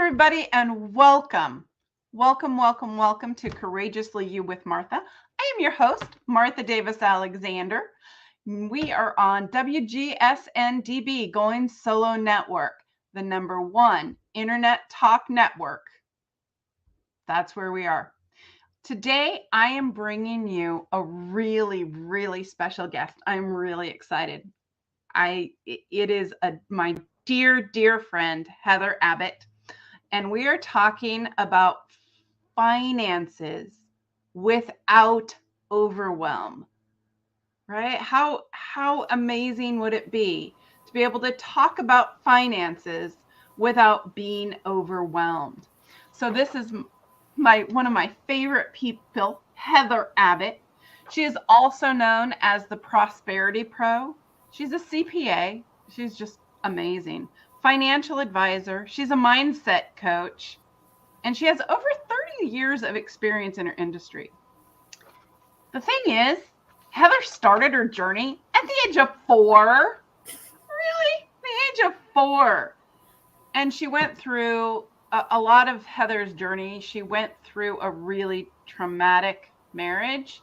everybody, and welcome. Welcome to Courageously You with Martha. I am your host, Martha Davis Alexander. We are on WGSN-DB, Going Solo Network, the #1 Internet Talk Network. That's where we are. Today, I am bringing you a really special guest. I'm really excited. It is my dear friend, Heather Abbott. And we are talking about finances without overwhelm, right? How amazing would it be to be able to talk about finances without being overwhelmed? So this is one of my favorite people, Heather Abbott. She is also known as the Prosperity Pro. She's a CPA. She's just amazing. Financial advisor. She's a mindset coach, and she has over 30 years of experience in her industry. The thing is, Heather started her journey at the age of 4. Really? The age of 4. And she went through a lot of Heather's journey. She went through a really traumatic marriage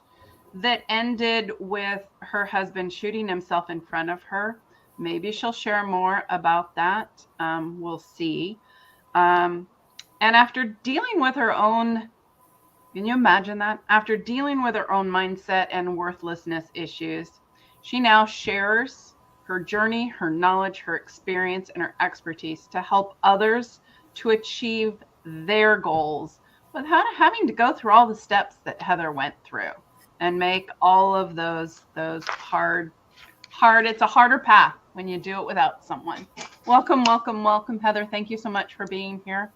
that ended with her husband shooting himself in front of her. Maybe she'll share more about that. We'll see. And after dealing with her own, can you imagine that? After dealing with her own mindset and worthlessness issues, she now shares her journey, her knowledge, her experience, and her expertise to help others to achieve their goals without having to go through all the steps that Heather went through and make all of those hard. It's a harder path when you do it without someone. Welcome, Heather. Thank you so much for being here.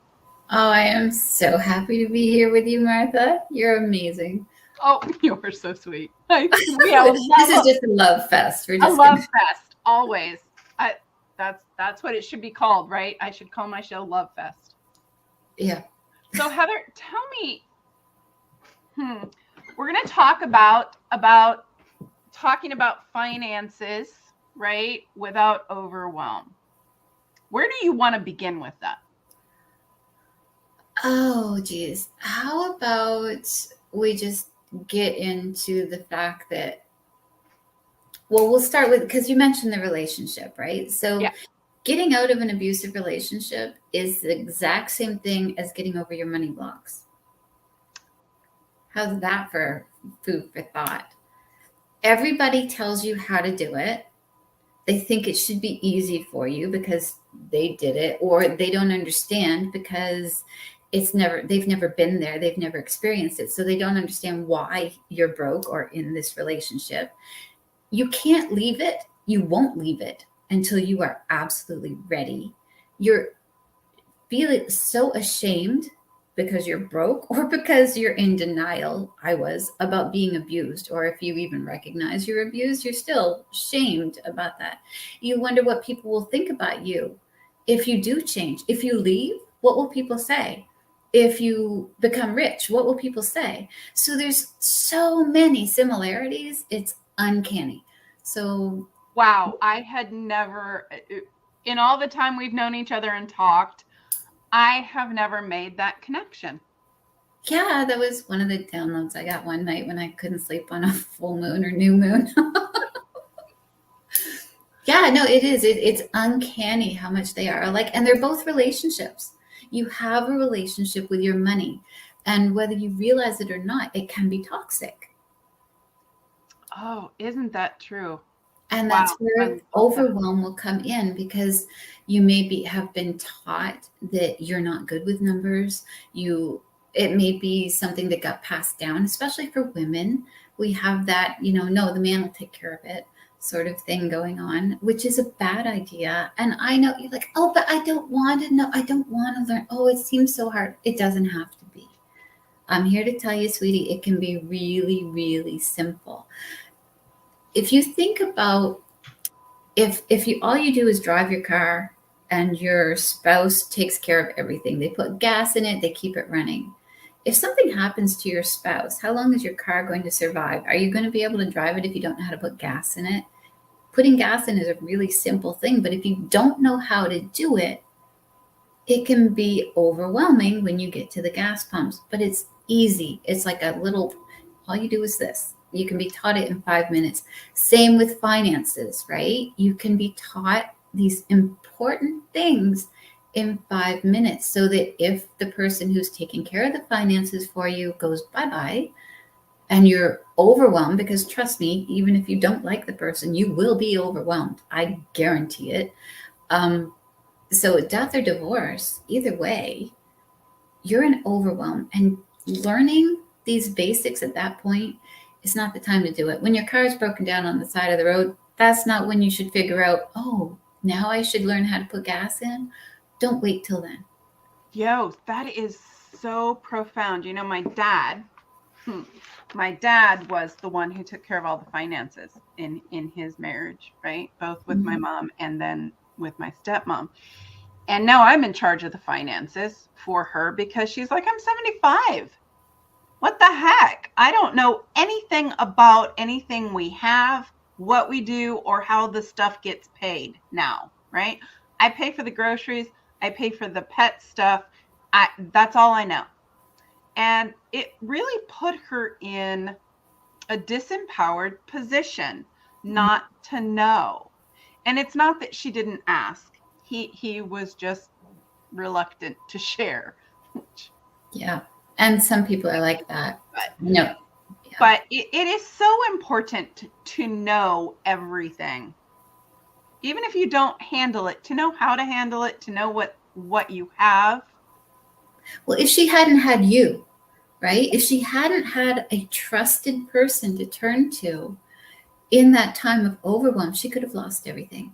Oh, I am so happy to be here with you, Martha. You're amazing. Oh, you are so sweet. This is just a love fest. A love fest, always. That's what it should be called, right? I should call my show Love Fest. Yeah. So Heather, tell me, we're going to talk about talking about finances, right? Without overwhelm. Where do you want to begin with that? Oh, geez. How about we just get into the fact that, well, we'll start with, because you mentioned the relationship, right? So yeah. Getting out of an abusive relationship is the exact same thing as getting over your money blocks. How's that for food for thought? Everybody tells you how to do it. They think it should be easy for you because they did it, or they don't understand because they've never been there. They've never experienced it. So they don't understand why you're broke or in this relationship. You can't leave it. You won't leave it until you are absolutely ready. You're feeling so ashamed because you're broke or because you're in denial, about being abused. Or if you even recognize you're abused, you're still shamed about that. You wonder what people will think about you if you do change. If you leave, what will people say? If you become rich, what will people say? So there's so many similarities. It's uncanny. So wow, I had never, in all the time we've known each other and talked, I have never made that connection. Yeah, that was one of the downloads I got one night when I couldn't sleep on a full moon or new moon. Yeah, no, it is. It's uncanny how much they are alike. And they're both relationships. You have a relationship with your money. And whether you realize it or not, it can be toxic. Oh, isn't that true? And that's where overwhelm will come in, because you maybe have been taught that you're not good with numbers. It may be something that got passed down, especially for women. We have that, no, the man will take care of it sort of thing going on, which is a bad idea. And I know you're like, oh, but I don't want to know. I don't want to learn. Oh, it seems so hard. It doesn't have to be. I'm here to tell you, sweetie, it can be really, really simple. If you think about, if all you do is drive your car and your spouse takes care of everything, they put gas in it, they keep it running. If something happens to your spouse, how long is your car going to survive? Are you going to be able to drive it if you don't know how to put gas in it? Putting gas in is a really simple thing, but if you don't know how to do it, It can be overwhelming when you get to the gas pumps, but it's easy. It's like a little, all you do is this. You can be taught it in 5 minutes. Same with finances, right? You can be taught these important things in 5 minutes so that if the person who's taking care of the finances for you goes bye-bye and you're overwhelmed, because trust me, even if you don't like the person, you will be overwhelmed. I guarantee it. So death or divorce, either way, you're in overwhelm, and learning these basics at that point is not the time to do it. When your car is broken down on the side of the road, that's not when you should figure out, oh, now I should learn how to put gas in. Don't wait till then. Yo, that is so profound. You know, my dad was the one who took care of all the finances in his marriage, right? Both with my mom and then with my stepmom. And now I'm in charge of the finances for her because she's like, I'm 75. What the heck? I don't know anything about anything we have, what we do, or how the stuff gets paid now, right? I pay for the groceries. I pay for the pet stuff. That's all I know. And it really put her in a disempowered position not to know. And it's not that she didn't ask. He was just reluctant to share. Yeah. And some people are like that. No. Yeah. But it is so important to know everything. Even if you don't handle it, to know how to handle it, to know what you have. Well, if she hadn't had you, right? If she hadn't had a trusted person to turn to in that time of overwhelm, she could have lost everything.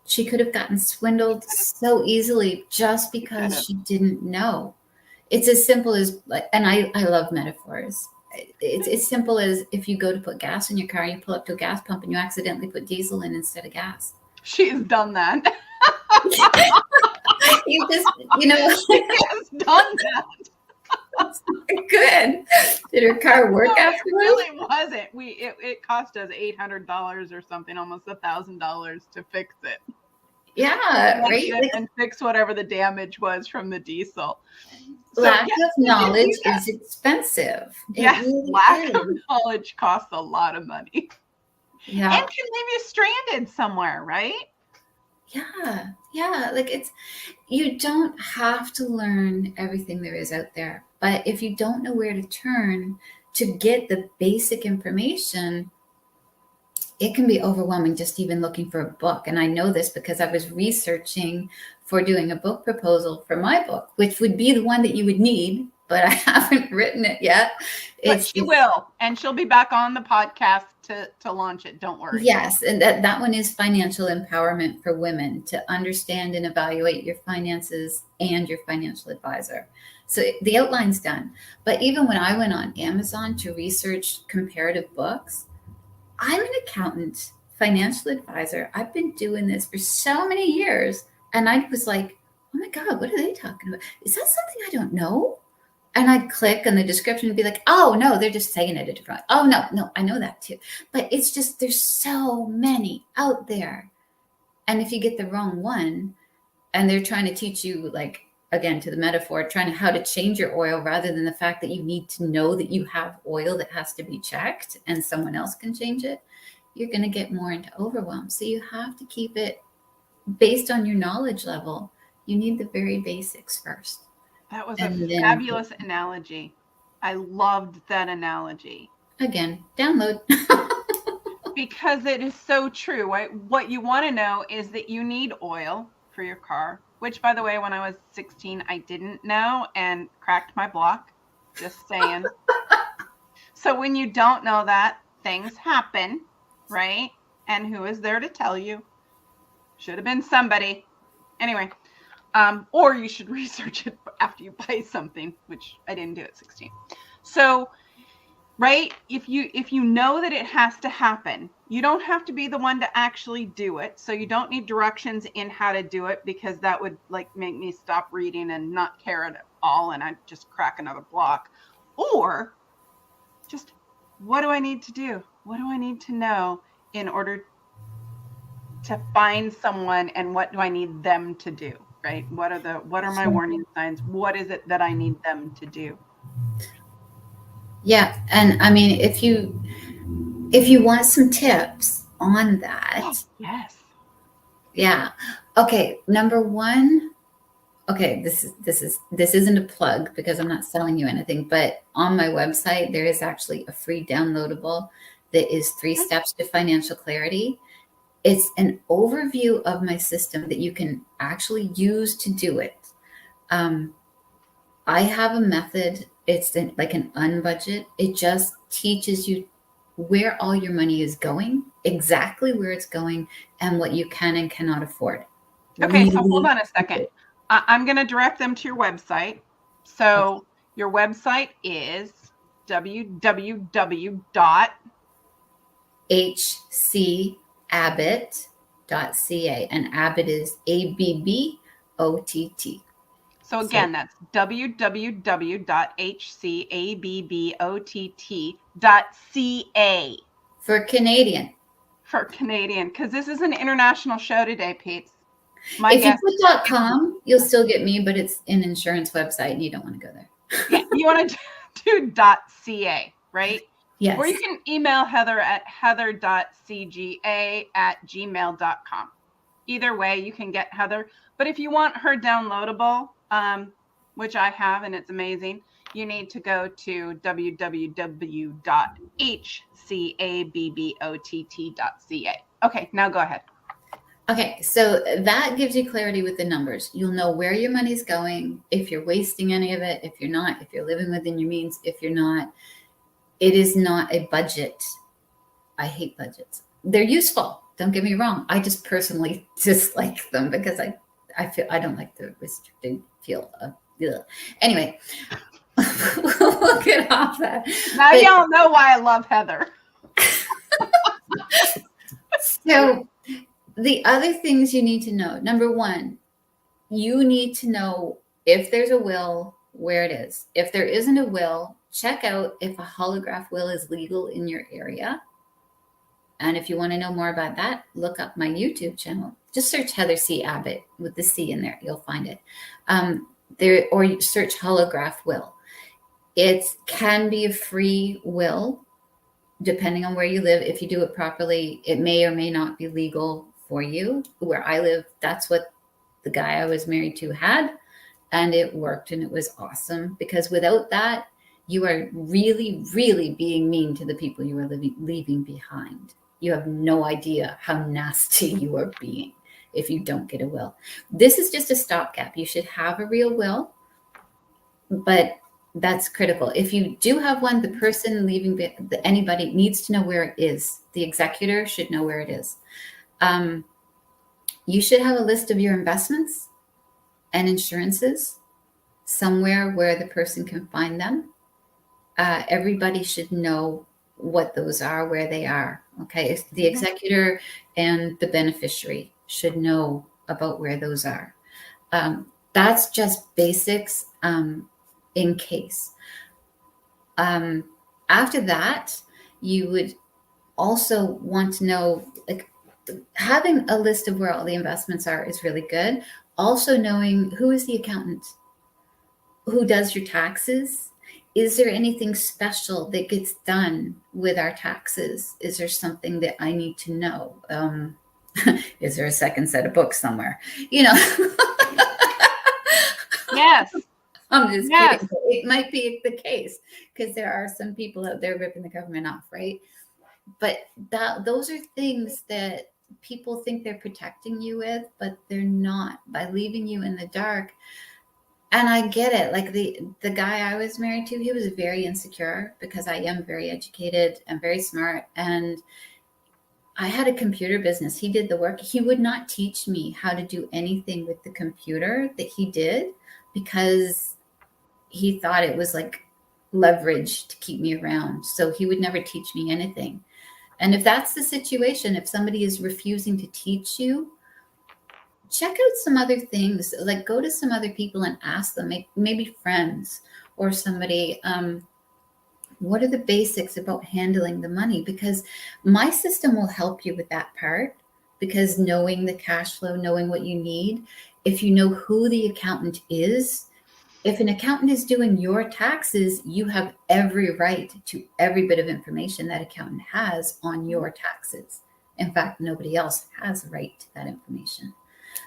She could have gotten swindled so easily just because she didn't know. It's as simple as, and I love metaphors. It's as simple as if you go to put gas in your car, you pull up to a gas pump and you accidentally put diesel in instead of gas. She's done that. You just, she has done that. Good. Did her car work afterwards? It really wasn't. It cost us $800 or something, almost $1,000 to fix it. Yeah, right. And fix whatever the damage was from the diesel. Lack of knowledge is expensive. Yes, lack of knowledge costs a lot of money. Yeah, and can leave you stranded somewhere, right? Yeah. Like you don't have to learn everything there is out there, but if you don't know where to turn to get the basic information, it can be overwhelming just even looking for a book. And I know this because I was researching for doing a book proposal for my book, which would be the one that you would need, but I haven't written it yet. But she will, and she'll be back on the podcast to launch it. Don't worry. Yes, and that one is financial empowerment for women to understand and evaluate your finances and your financial advisor. So the outline's done. But even when I went on Amazon to research comparative books, I'm an accountant, financial advisor. I've been doing this for so many years. And I was like, oh my God, what are they talking about? Is that something I don't know? And I'd click on the description and be like, oh no, they're just saying it a different way. Oh no, I know that too. But it's just, there's so many out there. And if you get the wrong one and they're trying to teach you, like, again, to the metaphor, trying to how to change your oil rather than the fact that you need to know that you have oil that has to be checked and someone else can change it, you're going to get more into overwhelm. So you have to keep it based on your knowledge level. You need the very basics first. That was a fabulous analogy. I loved that analogy. Again, download. Because it is so true. Right? What you want to know is that you need oil for your car, which, by the way, when I was 16, I didn't know and cracked my block. Just saying. So when you don't know that, things happen, right? And who is there to tell you? Should have been somebody. Anyway. Or you should research it after you buy something, which I didn't do at 16. So, right, if you know that it has to happen, you don't have to be the one to actually do it. So you don't need directions in how to do it, because that would make me stop reading and not care at all, and I'd just crack another block. Or just, what do I need to do? What do I need to know in order to find someone, and what do I need them to do? right? What are my warning signs? What is it that I need them to do? Yeah. And I mean, if you want some tips on that, Oh, yes. yeah. Okay. Number one, okay, this isn't a plug because I'm not selling you anything, but on my website there is actually a free downloadable that is 3 steps to financial clarity. It's an overview of my system that you can actually use to do it. I have a method. It's like an unbudget. It just teaches you where all your money is going, exactly where it's going, and what you can and cannot afford. Okay, so hold Really on a second. I'm going to direct them to your website. So Okay. your website is www. hcabbott.ca, and Abbott is ABBOTT. So So again, that's www.hcabbott.ca for Canadian, for Canadian, because this is an international show today, Pete. My if you guess. put .com, you'll still get me, but it's an insurance website and you don't want to go there. Yeah, you want to do .ca, right? Yes. Or you can email Heather at heather.cga@gmail.com. Either way, you can get Heather. But if you want her downloadable, which I have and it's amazing, you need to go to www.hcabbott.ca. Okay, now go ahead. Okay, so that gives you clarity with the numbers. You'll know where your money's going, if you're wasting any of it, if you're not, if you're living within your means, if you're not. It is not a budget. I hate budgets. They're useful. Don't get me wrong. I just personally dislike them because I feel I don't like the restricted feel of. Ugh. Anyway, we'll get off that. Now y'all know why I love Heather. So the other things you need to know. Number one, you need to know if there's a will, where it is. If there isn't a will, check out if a holograph will is legal in your area. And if you want to know more about that, look up my YouTube channel. Just search Heather C. Abbott with the C in there. You'll find it. Or search holograph will. It can be a free will, depending on where you live. If you do it properly, it may or may not be legal for you. Where I live, that's what the guy I was married to had, and it worked, and it was awesome, because without that, you are really, really being mean to the people you are leaving behind. You have no idea how nasty you are being if you don't get a will. This is just a stopgap. You should have a real will, but that's critical. If you do have one, the person leaving, anybody needs to know where it is. The executor should know where it is. You should have a list of your investments and insurances somewhere where the person can find them. Everybody should know what those are, where they are. Okay. The executor and the beneficiary should know about where those are. That's just basics in case. After that, you would also want to know, like, having a list of where all the investments are is really good. Also knowing who is the accountant, who does your taxes. Is there anything special that gets done with our taxes? Is there something that I need to know? Is there a second set of books somewhere? You know. Yes. I'm just kidding. It might be the case because there are some people out there ripping the government off, right? But those are things that people think they're protecting you with, but they're not, by leaving you in the dark. And I get it. Like the guy I was married to, he was very insecure because I am very educated and very smart. And I had a computer business. He did the work. He would not teach me how to do anything with the computer that he did because he thought it was like leverage to keep me around. So he would never teach me anything. And if that's the situation, if somebody is refusing to teach you, check out some other things, like go to some other people and ask them, maybe friends or somebody, what are the basics about handling the money? Because my system will help you with that part, because knowing the cash flow, knowing what you need, if you know who the accountant is, if an accountant is doing your taxes, you have every right to every bit of information that accountant has on your taxes. In fact, nobody else has a right to that information.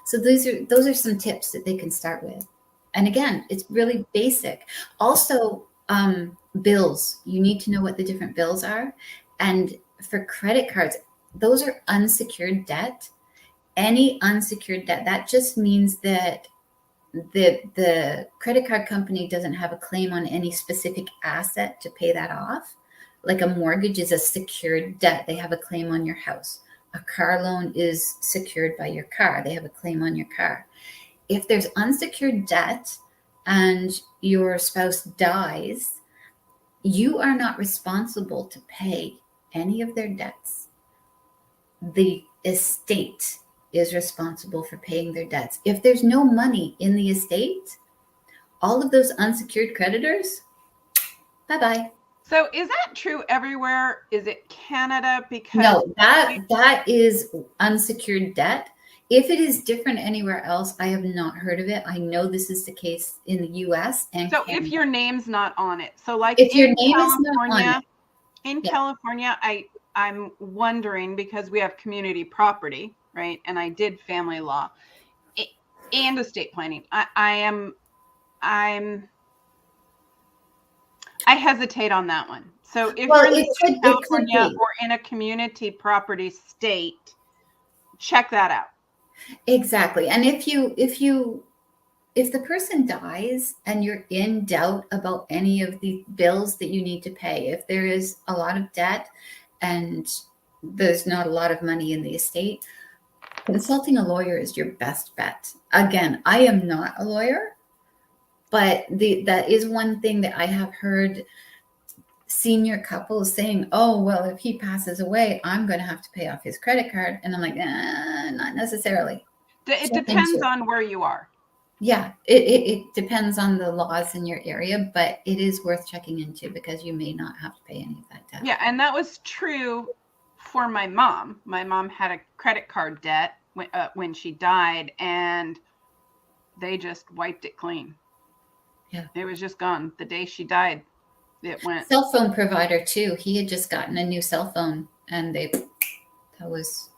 So those are some tips that they can start with. And again, it's really basic. Also, bills. You need to know what the different bills are. And for credit cards, those are unsecured debt. Any unsecured debt, that just means that the credit card company doesn't have a claim on any specific asset to pay that off. Like a mortgage is a secured debt. They have a claim on your house. A car loan is secured by your car. They have a claim on your car. If there's unsecured debt and your spouse dies, you are not responsible to pay any of their debts. The estate is responsible for paying their debts. If there's no money in the estate, all of those unsecured creditors, bye-bye. So is that true everywhere? Is it Canada? Because no, that is unsecured debt. If it is different anywhere else, I have not heard of it. I know this is the case in the US and so Canada. If your name's not on it. So like if your name is not on it. In California, I'm wondering, because we have community property, right? And I did family law and estate planning. I hesitate on that one. So if you're in the state of California or in a community property state, check that out. Exactly. And if the person dies and you're in doubt about any of the bills that you need to pay, if there is a lot of debt and there's not a lot of money in the estate, consulting a lawyer is your best bet. Again, I am not a lawyer, but that is one thing that I have heard senior couples saying, oh, well, if he passes away, I'm going to have to pay off his credit card. And I'm like, not necessarily. It depends on where you are. Yeah, it depends on the laws in your area, but it is worth checking into because you may not have to pay any of that debt. Yeah, and that was true for my mom. My mom had a credit card debt when she died, and they just wiped it clean. Yeah. It was just gone. The day she died, it went. Cell phone provider too. He had just gotten a new cell phone, and that was.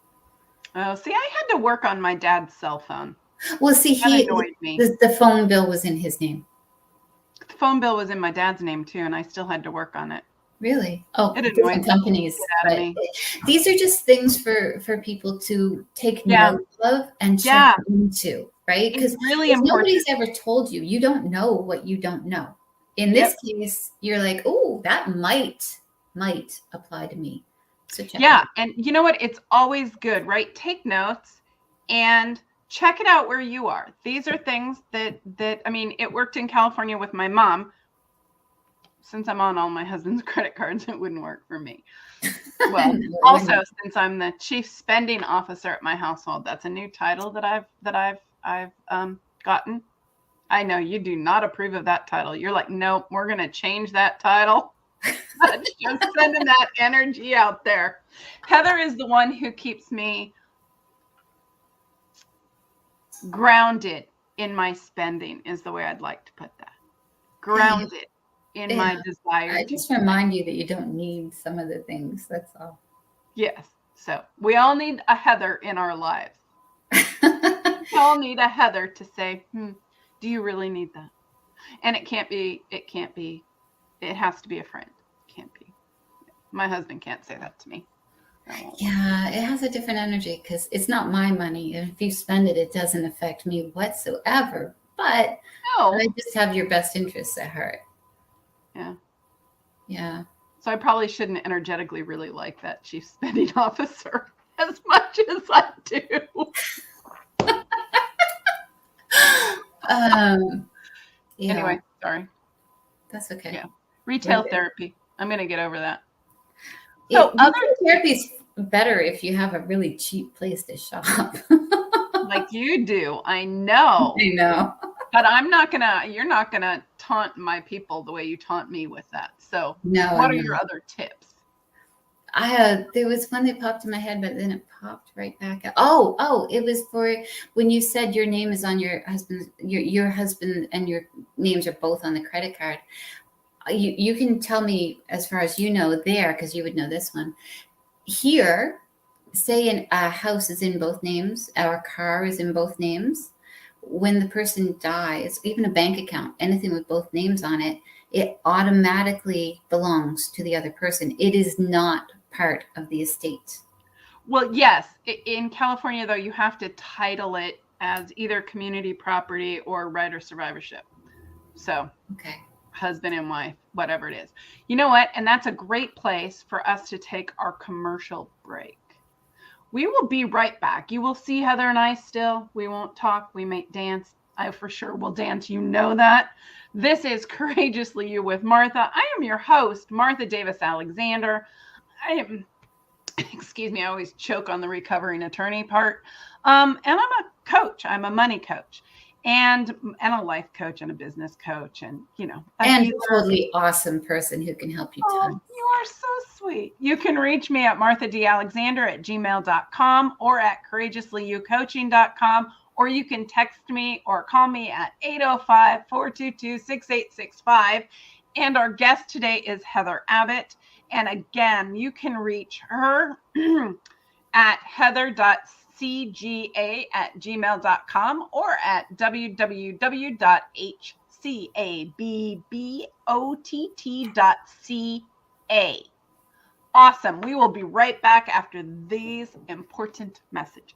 Oh, see, I had to work on my dad's cell phone. Well, see, that annoyed me. The phone bill was in his name. The phone bill was in my dad's name too, and I still had to work on it. Really? Oh, it different companies. These are just things for people to take note of and check into, right? Because really nobody's ever told you. You don't know what you don't know. In this case, you're like, oh, that might apply to me. So check it out. And you know what? It's always good, right? Take notes and check it out where you are. These are things that I mean, it worked in California with my mom. Since I'm on all my husband's credit cards, it wouldn't work for me. Well, also since I'm the chief spending officer at my household, that's a new title that I've gotten. I know you do not approve of that title. You're like, nope, we're gonna change that title. Just sending that energy out there. Heather is the one who keeps me grounded in my spending, is the way I'd like to put that. Grounded in my desire. I just remind you that you don't need some of the things. That's all. Yes. So we all need a Heather in our lives. We all need a Heather to say, do you really need that? And it has to be a friend. It can't be. My husband can't say that to me. Yeah, it has a different energy because it's not my money. And if you spend it, it doesn't affect me whatsoever. But I just have your best interests at heart. Yeah. Yeah. So I probably shouldn't energetically really like that chief spending officer as much as I do. Yeah. Anyway, sorry. That's okay. Yeah. Retail therapy. I'm going to get over that. So other therapy is better if you have a really cheap place to shop. Like you do. I know. I know. But you're not gonna taunt my people the way you taunt me with that. So what are your other tips? There was one that popped in my head, but then it popped right back out. It was for when you said your name is on your husband and your names are both on the credit card. You can tell me as far as you know there, because you would know this one. Here, say a house is in both names, our car is in both names. When the person dies, even a bank account, anything with both names on it, it automatically belongs to the other person. It is not part of the estate. Well, yes. In California, though, you have to title it as either community property or right or survivorship. So, okay. Husband and wife, whatever it is. You know what? And that's a great place for us to take our commercial break. We will be right back. You will see Heather and I still. We won't talk. We may dance. I for sure will dance. You know that. This is Courageously You with Martha. I am your host, Martha Davis Alexander. Excuse me, I always choke on the recovering attorney part. And I'm a coach. I'm a money coach and a life coach and a business coach. And, and a totally awesome person who can help you tons. You are so sweet. You can reach me at marthadalexander@gmail.com or at courageouslyyoucoaching.com, or you can text me or call me at 805-422-6865. And our guest today is Heather Abbott. And again, you can reach her at heather.cga@gmail.com or at www.hcabbott.ca. Awesome. We will be right back after these important messages.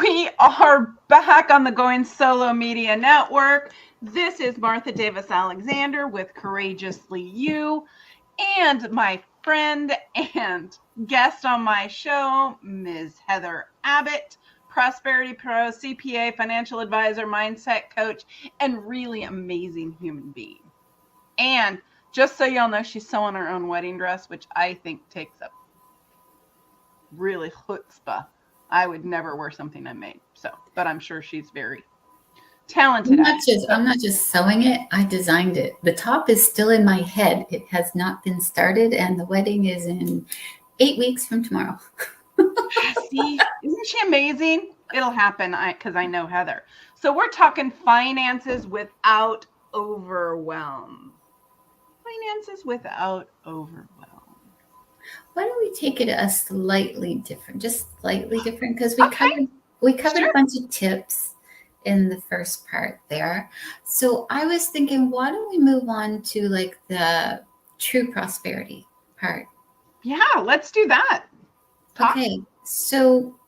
We are back on the Going Solo Media Network. This is Martha Davis Alexander with Courageously You, and my friend and guest on my show, Ms. Heather Abbott, Prosperity Pro, CPA, financial advisor, mindset coach, and really amazing human being. And just so y'all know, she's sewing her own wedding dress, which I think takes up really chutzpah. I would never wear something I made. So, but I'm sure she's very talented at it. I'm not just sewing it. I designed it. The top is still in my head. It has not been started, and the wedding is in 8 weeks from tomorrow. See, isn't she amazing? It'll happen because I know Heather. So we're talking finances without overwhelm. Finances without overwhelm. Why don't we take it a slightly different, just slightly different? Because we covered Sure. a bunch of tips in the first part there. So I was thinking, why don't we move on to like the true prosperity part? Yeah, let's do that. Talk. Okay, so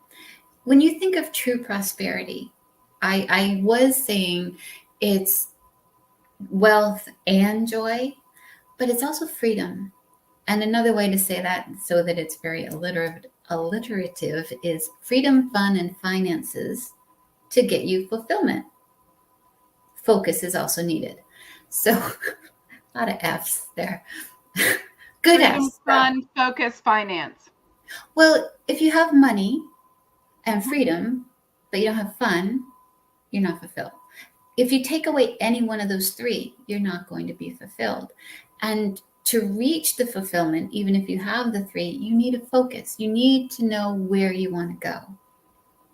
when you think of true prosperity, I was saying it's wealth and joy, but it's also freedom. And another way to say that, so that it's very alliterative, is freedom, fun, and finances to get you fulfillment. Focus is also needed. So a lot of F's there. Good Freedom, F's. fun, focus, finance. Well, if you have money and freedom, but you don't have fun, you're not fulfilled. If you take away any one of those three, you're not going to be fulfilled. And to reach the fulfillment, even if you have the three, you need a focus. You need to know where you want to go,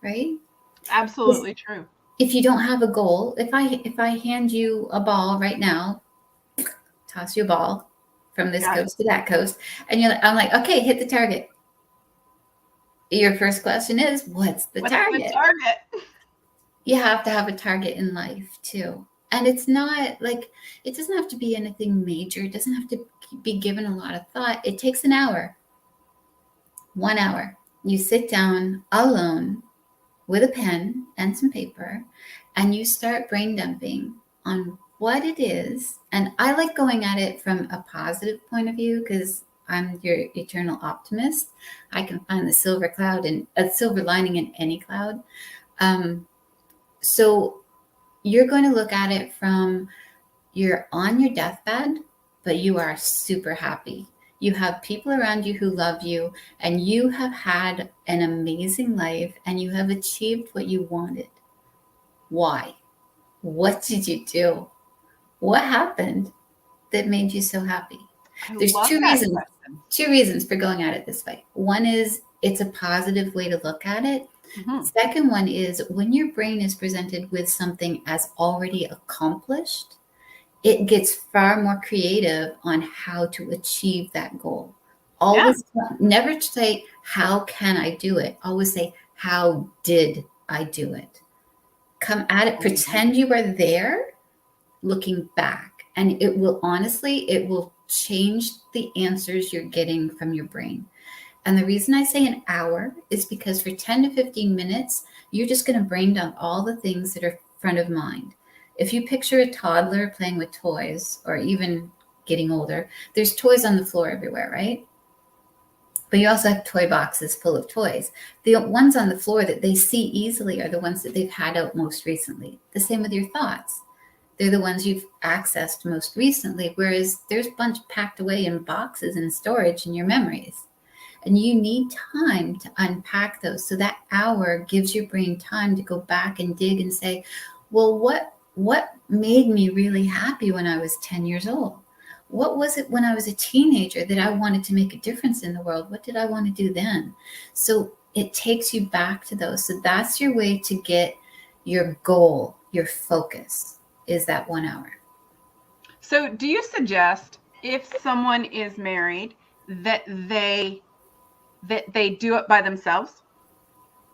right? Absolutely true. If you don't have a goal, if I hand you a ball right now, toss you a ball from this coast to that coast, and I'm like, okay, hit the target. Your first question is, what's the target? The target? You have to have a target in life too. And it's not like, it doesn't have to be anything major. It doesn't have to be given a lot of thought. It takes an hour. 1 hour. You sit down alone with a pen and some paper, and you start brain dumping on what it is. And I like going at it from a positive point of view because I'm your eternal optimist. I can find the silver cloud and a silver lining in any cloud. So you're going to look at it from, you're on your deathbed, but you are super happy. You have people around you who love you, and you have had an amazing life, and you have achieved what you wanted. Why? What did you do? What happened that made you so happy? There's two reasons for going at it this way. One is it's a positive way to look at it. Mm-hmm. Second one is when your brain is presented with something as already accomplished, it gets far more creative on how to achieve that goal. Always never say, how can I do it? Always say, how did I do it? Come at it, pretend you were there looking back. And it will change the answers you're getting from your brain. And the reason I say an hour is because for 10 to 15 minutes, you're just going to brain dump all the things that are front of mind. If you picture a toddler playing with toys, or even getting older, there's toys on the floor everywhere, right? But you also have toy boxes full of toys. The ones on the floor that they see easily are the ones that they've had out most recently. The same with your thoughts. They're the ones you've accessed most recently, whereas there's a bunch packed away in boxes and storage in your memories. And you need time to unpack those. So that hour gives your brain time to go back and dig and say, well, what made me really happy when I was 10 years old? What was it when I was a teenager that I wanted to make a difference in the world? What did I want to do then? So it takes you back to those. So that's your way to get your goal, your focus, is that 1 hour. So do you suggest if someone is married that they do it by themselves?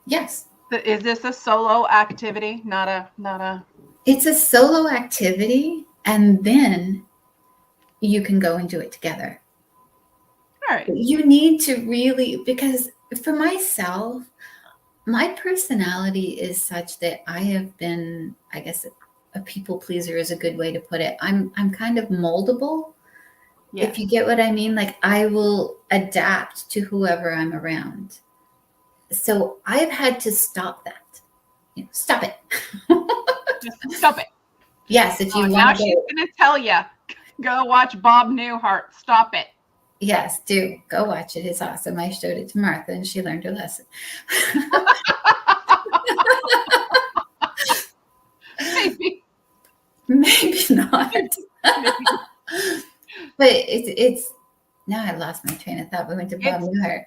Yes. Is this a solo activity, not a? It's a solo activity, and then you can go and do it together. All right. You need to really, because for myself, my personality is such that I have been, I guess a people pleaser is a good way to put it. I'm kind of moldable. Yes. If you get what I mean, like I will adapt to whoever I'm around. So I've had to stop that. Stop it. Just stop it. Yes, if you want. Now she's going to tell you, go watch Bob Newhart. Stop it. Yes, do go watch it. It's awesome. I showed it to Martha and she learned her lesson. Maybe. Maybe not. Maybe. But it's now I lost my train of thought. We went to Bob Newhart.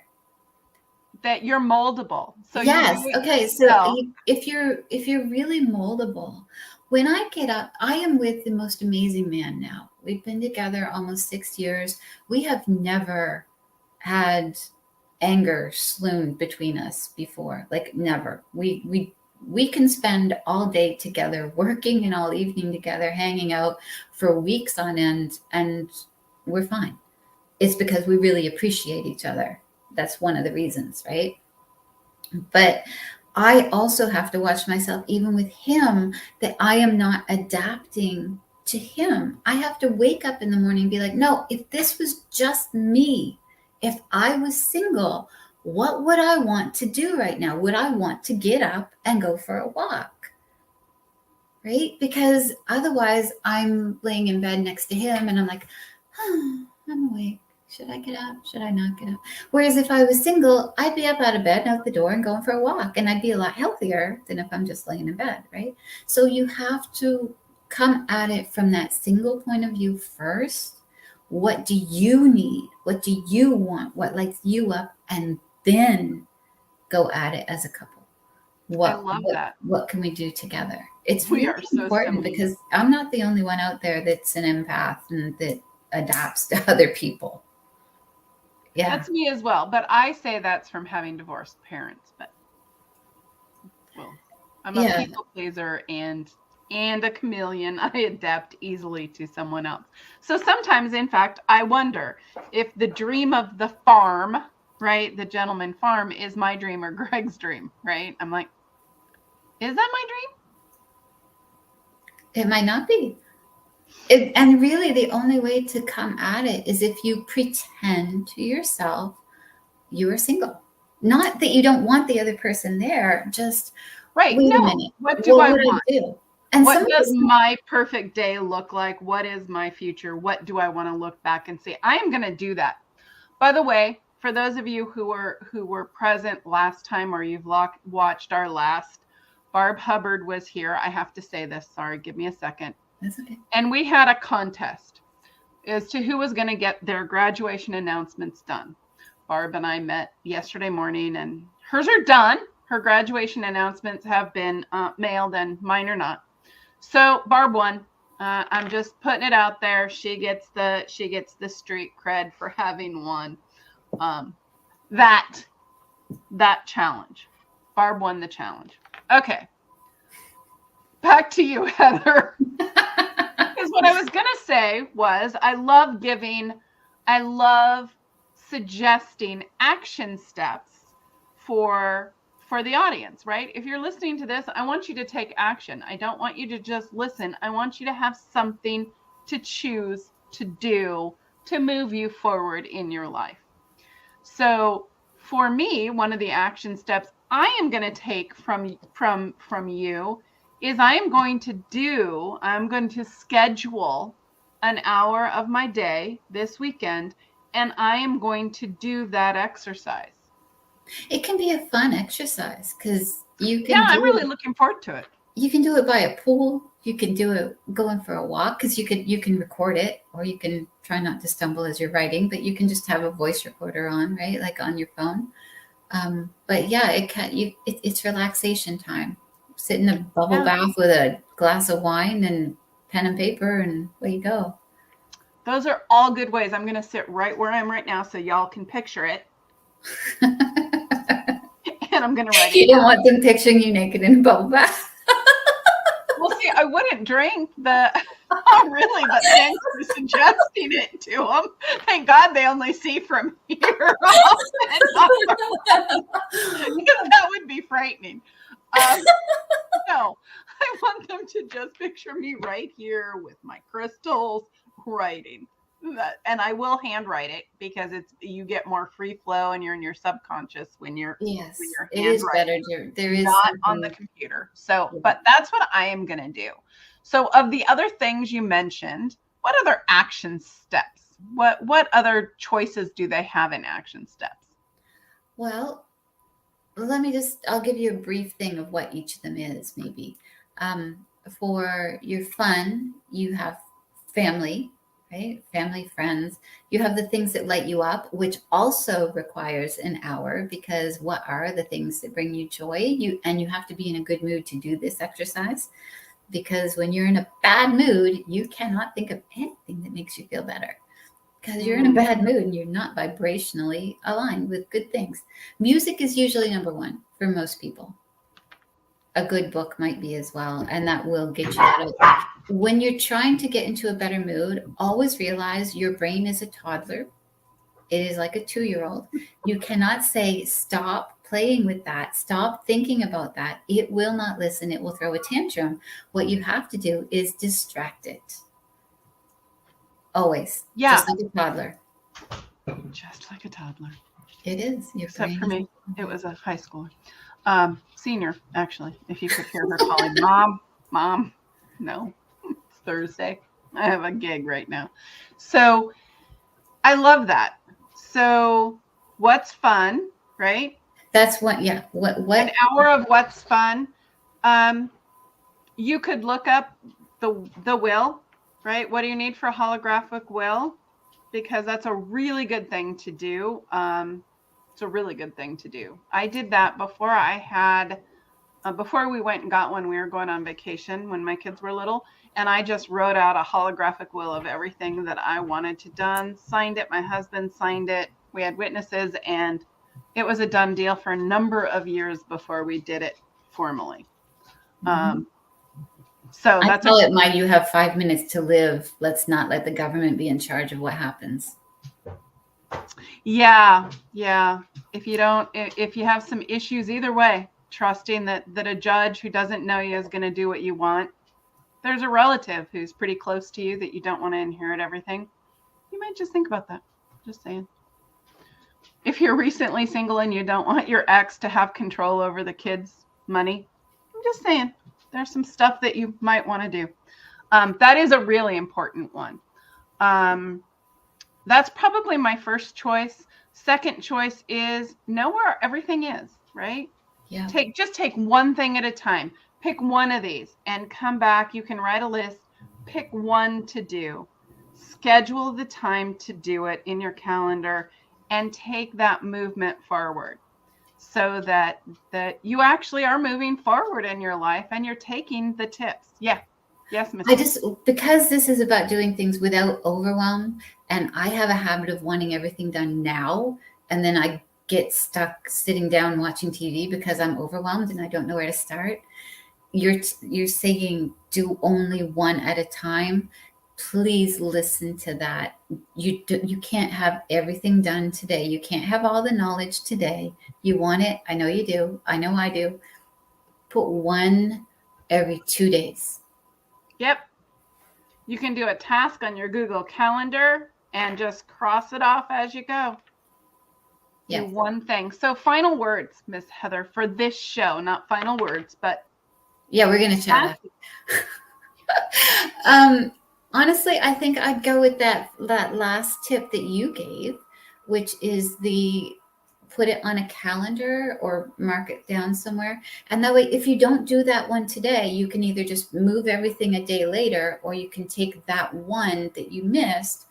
That you're moldable. So yes. you Okay. So if you're really moldable, when I get up, I am with the most amazing man now. We've been together almost 6 years. We have never had anger swoon between us before. Like never. We can spend all day together, working, and all evening together, hanging out for weeks on end, and we're fine. It's because we really appreciate each other. That's one of the reasons, right? But I also have to watch myself, even with him, that I am not adapting to him. I have to wake up in the morning and be like, no, if this was just me, if I was single, what would I want to do right now? Would I want to get up and go for a walk? Right? Because otherwise I'm laying in bed next to him and I'm like, I'm awake. Should I get up? Should I not get up? Whereas if I was single, I'd be up out of bed and out the door and going for a walk. And I'd be a lot healthier than if I'm just laying in bed, right? So you have to come at it from that single point of view first. What do you need? What do you want? What lights you up? And then go at it as a couple. I love that. What can we do together? It's we really are so important similar. because I'm not the only one out there that's an empath and that adapts to other people. Yeah. That's me as well. But I say that's from having divorced parents. But well, I'm a people pleaser and a chameleon. I adapt easily to someone else. So sometimes, in fact, I wonder if the dream of the farm, right, the gentleman farm, is my dream or Greg's dream, right? I'm like, is that my dream? It might not be. And really, the only way to come at it is if you pretend to yourself you are single. Not that you don't want the other person there, just right. Wait no. a minute. What do I want? do? And what does my perfect day look like? What is my future? What do I want to look back and say? I am going to do that. By the way, for those of you who were present last time or you've watched our last, Barb Hubbard was here. I have to say this. Sorry, give me a second. That's okay. And we had a contest as to who was going to get their graduation announcements done. Barb and I met yesterday morning and hers are done. Her graduation announcements have been mailed and mine are not. So Barb won. I'm just putting it out there. She gets the street cred for having won that challenge. Barb won the challenge. Okay. Back to you, Heather. Because what I was going to say was I love suggesting action steps for the audience, right? If you're listening to this, I want you to take action. I don't want you to just listen. I want you to have something to choose to do to move you forward in your life. So for me, one of the action steps I am going to take from you is I'm going to schedule an hour of my day this weekend, and I am going to do that exercise. It can be a fun exercise because you can. Yeah, I'm really looking forward to it. You can do it by a pool. You can do it going for a walk because you can record it, or you can try not to stumble as you're writing, but you can just have a voice recorder on, right, like on your phone. But yeah, it's relaxation time. Sit in a bubble bath with a glass of wine and pen and paper, and away you go. Those are all good ways. I'm going to sit right where I'm right now so y'all can picture it. And I'm going to write it. You don't want them picturing you naked in a bubble bath. Well, see, I wouldn't drink really, but thanks for suggesting it to them. Thank God they only see from here. Because that would be frightening. No, I want them to just picture me right here with my crystals writing that, and I will handwrite it because you get more free flow and you're in your subconscious when you're it is better. There is not on the computer. So, but that's what I am going to do. So, of the other things you mentioned, what other action steps What other choices do they have in action steps? Well, I'll give you a brief thing of what each of them is, maybe. For your fun, you have family, right? Family, friends. You have the things that light you up, which also requires an hour, because what are the things that bring you joy? You have to be in a good mood to do this exercise, because when you're in a bad mood, you cannot think of anything that makes you feel better, because you're in a bad mood and you're not vibrationally aligned with good things. Music is usually number one for most people. A good book might be as well, and that will get you out of it. When you're trying to get into a better mood, always realize your brain is a toddler. It is like a 2-year-old. You cannot say, stop playing with that. Stop thinking about that. It will not listen. It will throw a tantrum. What you have to do is distract it. Always. Yeah. Just like a toddler. Just like a toddler. It is. Except for me, it was a high schooler. Senior, actually, if you could hear her calling, Mom. No, it's Thursday. I have a gig right now. So I love that. So what's fun, right? That's what, yeah. What? An hour of what's fun. You could look up the will, right? What do you need for a holographic will? Because that's a really good thing to do. It's a really good thing to do. I did that before before we went and got one. We were going on vacation when my kids were little, and I just wrote out a holographic will of everything that I wanted to done, signed it. My husband signed it. We had witnesses, and it was a done deal for a number of years before we did it formally. So that's you have 5 minutes to live. Let's not let the government be in charge of what happens. Yeah. If you have some issues either way, trusting that a judge who doesn't know you is going to do what you want. There's a relative who's pretty close to you that you don't want to inherit everything. You might just think about that. Just saying. If you're recently single and you don't want your ex to have control over the kids' money, I'm just saying. There's some stuff that you might want to do. That is a really important one. That's probably my first choice. Second choice is know where everything is, right? Yeah. Just take one thing at a time. Pick one of these and come back. You can write a list. Pick one to do. Schedule the time to do it in your calendar and take that movement forward, so that you actually are moving forward in your life and you're taking the tips. Yeah. Yes, Miss. Because this is about doing things without overwhelm, and I have a habit of wanting everything done now, and then I get stuck sitting down watching TV because I'm overwhelmed and I don't know where to start. You're saying do only one at a time. Please listen to that. You can't have everything done today. You can't have all the knowledge today. You want it. I know you do. I know I do. Put one every 2 days. Yep. You can do a task on your Google Calendar and just cross it off as you go. Yeah. Do one thing. So final words, Miss Heather, for this show, not final words, but. Yeah, we're going to chat. Honestly, I think I'd go with that last tip that you gave, which is put it on a calendar or mark it down somewhere. And that way, if you don't do that one today, you can either just move everything a day later, or you can take that one that you missed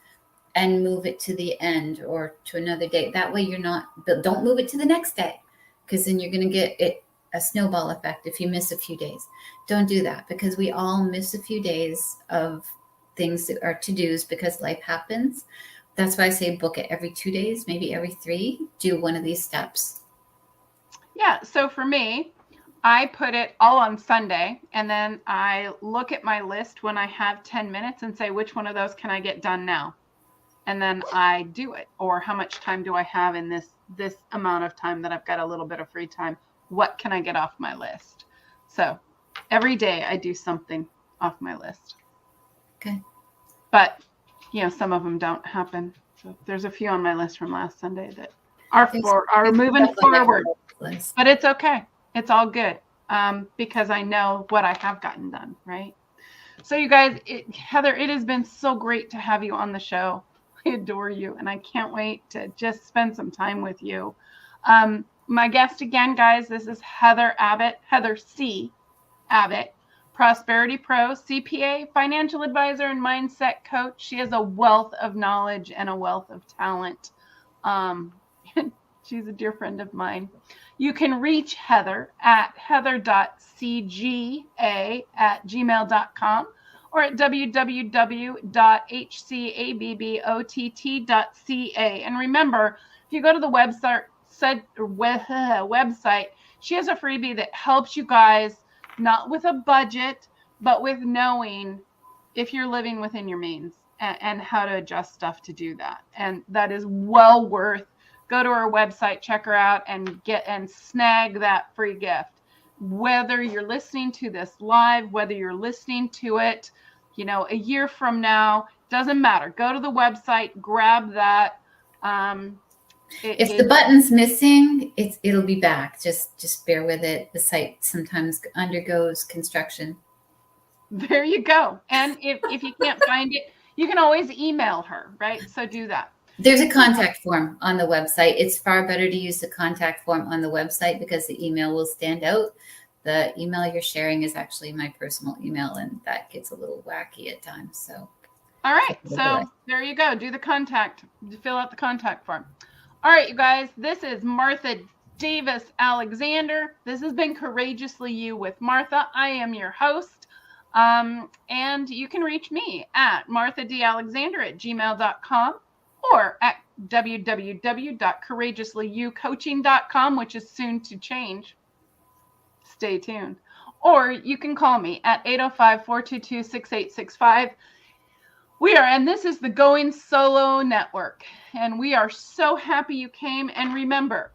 and move it to the end or to another day. That way don't move it to the next day, because then you're going to get a snowball effect if you miss a few days. Don't do that, because we all miss a few days of things that are to-dos because life happens. That's why I say book it every 2 days, maybe every 3. Do one of these steps. Yeah. So for me, I put it all on Sunday, and then I look at my list when I have 10 minutes and say, which one of those can I get done now? And then I do it. Or how much time do I have in this amount of time that I've got a little bit of free time? What can I get off my list? So every day I do something off my list. Okay. But, some of them don't happen. So there's a few on my list from last Sunday that are moving forward. But it's okay. It's all good, because I know what I have gotten done, right? So you guys, Heather, it has been so great to have you on the show. adore you, and I can't wait to just spend some time with you. My guest again, guys, this is Heather Abbott, Heather C. Abbott, Prosperity Pro, CPA, financial advisor, and mindset coach. She has a wealth of knowledge and a wealth of talent. She's a dear friend of mine. You can reach Heather at heather.cga@gmail.com or at www.hcabbott.ca. And remember, if you go to the website, she has a freebie that helps you guys, not with a budget, but with knowing if you're living within your means and how to adjust stuff to do that. And that is well worth. Go to our website, check her out, and snag that free gift. Whether you're listening to this live, whether you're listening to it, a year from now, doesn't matter. Go to the website, grab that. If the button's missing, it'll be back. Just bear with it. The site sometimes undergoes construction. There you go. And if you can't find it, you can always email her, right? So do that. There's a contact form on the website. It's far better to use the contact form on the website because the email will stand out. The email you're sharing is actually my personal email, and that gets a little wacky at times. So, all right. So there you go. Fill out the contact form. All right, you guys. This is Martha Davis Alexander. This has been Courageously You with Martha. I am your host. And you can reach me at marthadalexander@gmail.com or at www.courageouslyoucoaching.com, which is soon to change. Stay tuned. Or you can call me at 805-422-6865. And this is the Going Solo Network. And we are so happy you came. And remember,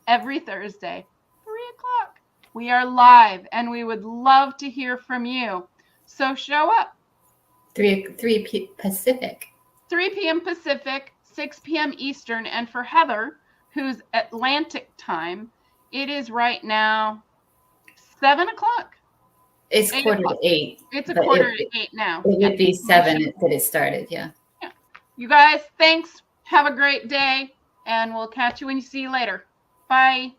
every Thursday, 3:00, we are live, and we would love to hear from you. So show up. 3 Pacific. 3 p.m. Pacific, 6 p.m. Eastern. And for Heather, who's Atlantic time, it is right now 7 o'clock. It's 7:45. It's a quarter to 8 now. It would be 7 that it started, yeah. You guys, thanks. Have a great day, and we'll catch you when you see you later. Bye.